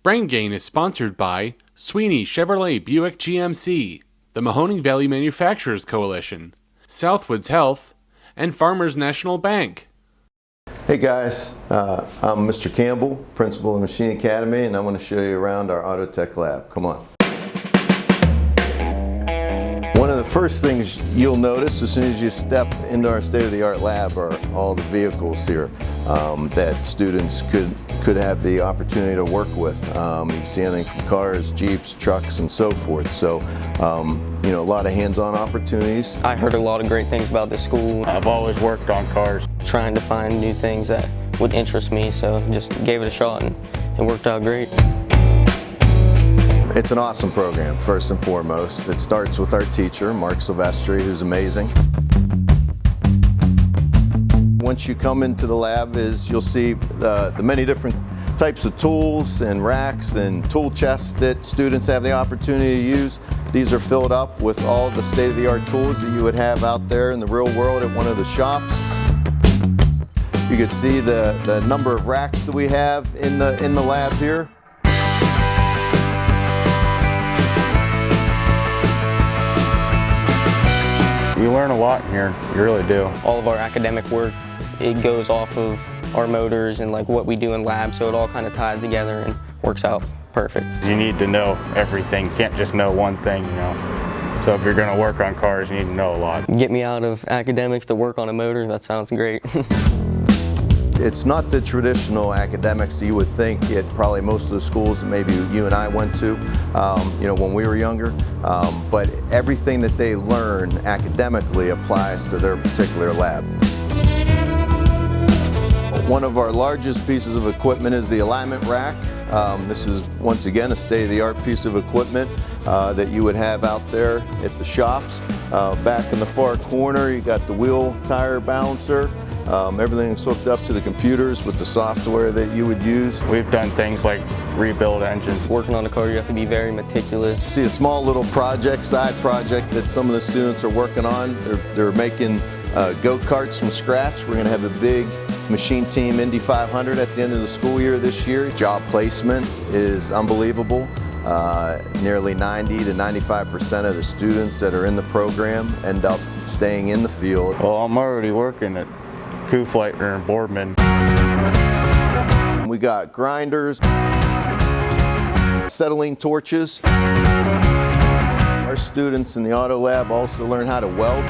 Brain Gain is sponsored by Sweeney Chevrolet Buick GMC, the Mahoning Valley Manufacturers Coalition, Southwoods Health, and Farmers National Bank. Hey guys, I'm Mr. Campbell, principal of Machine Academy, and I want to show you around our Auto Tech lab. Come on. One of the first things you'll notice as soon as you step into our state-of-the-art lab are all the vehicles here that students could have the opportunity to work with. You can see anything from cars, Jeeps, trucks, and so forth. So, you know, a lot of hands-on opportunities. I heard a lot of great things about this school. I've always worked on cars. Trying to find new things that would interest me, so just gave it a shot and it worked out great. It's an awesome program, first and foremost. It starts with our teacher, Mark Silvestri, who's amazing. Once you come into the lab, you'll see the many different types of tools and racks and tool chests that students have the opportunity to use. These are filled up with all the state-of-the-art tools that you would have out there in the real world at one of the shops. You can see the number of racks that we have in the lab here. You learn a lot in here, you really do. All of our academic work, it goes off of our motors and like what we do in lab, so it all kind of ties together and works out perfect. You need to know everything, you can't just know one thing, you know. So if you're going to work on cars, you need to know a lot. Get me out of academics to work on a motor, that sounds great. It's not the traditional academics that you would think at probably most of the schools that maybe you and I went to, you know, when we were younger. But everything that they learn academically applies to their particular lab. One of our largest pieces of equipment is the alignment rack. This is, once again, a state-of-the-art piece of equipment that you would have out there at the shops. Back in the far corner, you got the wheel tire balancer. Everything's hooked up to the computers with the software that you would use. We've done things like rebuild engines. Working on a car, you have to be very meticulous. See a small little project, side project that some of the students are working on. They're making go-karts from scratch. We're going to have a big machine team Indy 500 at the end of the school year this year. Job placement is unbelievable. Nearly 90 to 95% of the students that are in the program end up staying in the field. Well, I'm already working at Flightner and Boardman. We got grinders, acetylene torches. Our students in the auto lab also learn how to weld.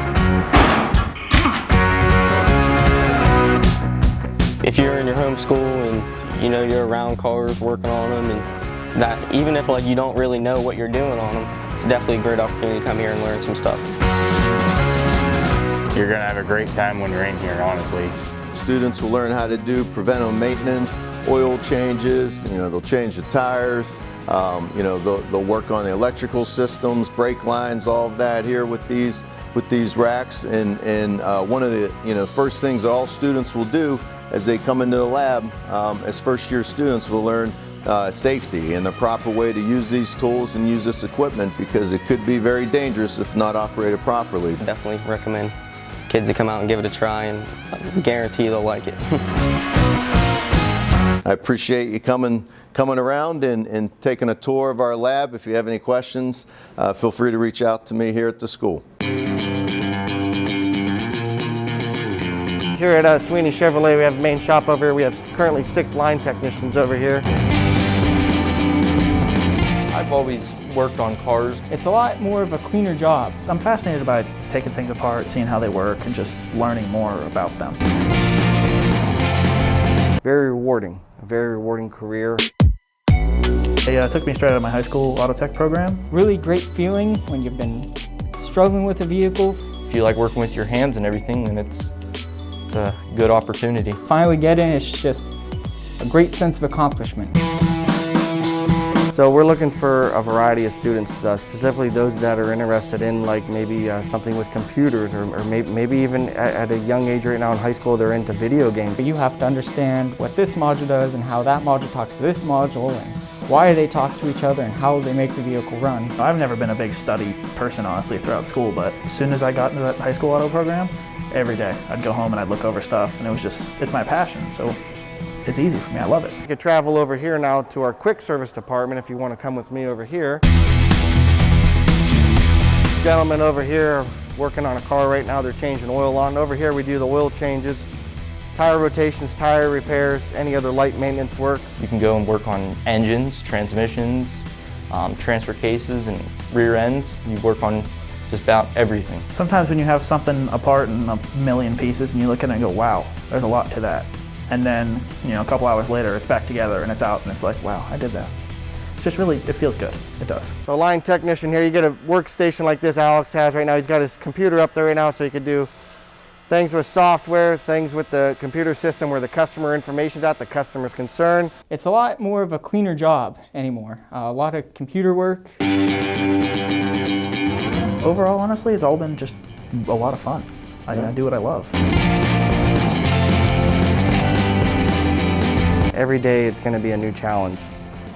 If you're in your home school and you know you're around cars working on them, and that even if like you don't really know what you're doing on them, it's definitely a great opportunity to come here and learn some stuff. You're going to have a great time when you're in here, honestly. Students will learn how to do preventive maintenance, oil changes, you know, they'll change the tires, you know, they'll work on the electrical systems, brake lines, all of that here with these racks. And one of the first things that all students will do as they come into the lab as first-year students will learn safety and the proper way to use these tools and use this equipment, because it could be very dangerous if not operated properly. Definitely recommend kids to come out and give it a try, and I guarantee they'll like it. I appreciate you coming around and taking a tour of our lab. If you have any questions, feel free to reach out to me here at the school. Here at Sweeney Chevrolet, we have a main shop over here. We have currently 6 line technicians over here. I've always worked on cars. It's a lot more of a cleaner job. I'm fascinated by taking things apart, seeing how they work, and just learning more about them. Very rewarding, a very rewarding career. They took me straight out of my high school auto tech program. Really great feeling when you've been struggling with a vehicle. If you like working with your hands and everything, then it's a good opportunity. Finally get in, it's just a great sense of accomplishment. So we're looking for a variety of students, specifically those that are interested in like maybe something with computers, or maybe even at a young age right now in high school they're into video games. You have to understand what this module does and how that module talks to this module, and why they talk to each other and how they make the vehicle run. I've never been a big study person, honestly, throughout school, but as soon as I got into that high school auto program, every day I'd go home and I'd look over stuff, and it's my passion. So it's easy for me. I love it. You could travel over here now to our quick service department if you want to come with me over here. Gentlemen over here are working on a car right now. They're changing oil on. Over here we do the oil changes, tire rotations, tire repairs, any other light maintenance work. You can go and work on engines, transmissions, transfer cases, and rear ends. You work on just about everything. Sometimes when you have something apart in a million pieces and you look at it and go, wow, there's a lot to that. And then, a couple hours later it's back together and it's out and it's like, wow, I did that. Just really, it feels good. It does. So line technician here, you get a workstation like this Alex has right now. He's got his computer up there right now so he could do things with software, things with the computer system where the customer information's at, the customer's concern. It's a lot more of a cleaner job anymore. A lot of computer work. Overall, honestly, it's all been just a lot of fun. I do what I love. Every day it's going to be a new challenge.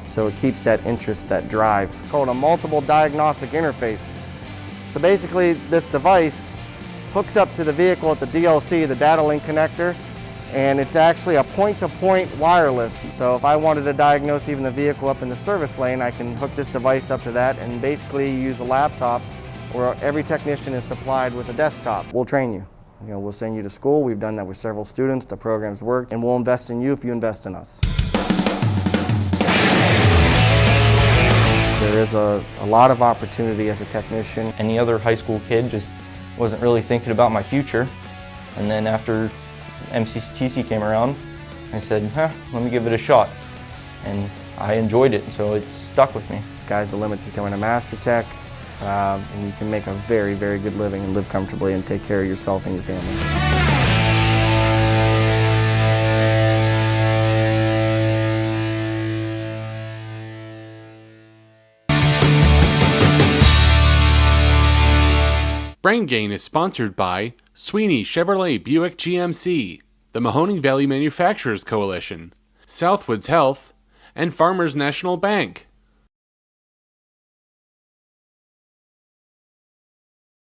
So it keeps that interest, that drive. It's called a multiple diagnostic interface. So basically this device hooks up to the vehicle at the DLC, the data link connector, and it's actually a point-to-point wireless. So if I wanted to diagnose even the vehicle up in the service lane, I can hook this device up to that and basically use a laptop where every technician is supplied with a desktop. We'll train you. We'll send you to school. We've done that with several students. The program's worked, and we'll invest in you if you invest in us. There is a lot of opportunity as a technician. Any other high school kid just wasn't really thinking about my future. And then after MCCTC came around, I said, let me give it a shot. And I enjoyed it, so it stuck with me. Sky's the limit to becoming a master tech. And you can make a very, very good living and live comfortably and take care of yourself and your family. Brain Gain is sponsored by Sweeney Chevrolet Buick GMC, the Mahoning Valley Manufacturers Coalition, Southwoods Health, and Farmers National Bank.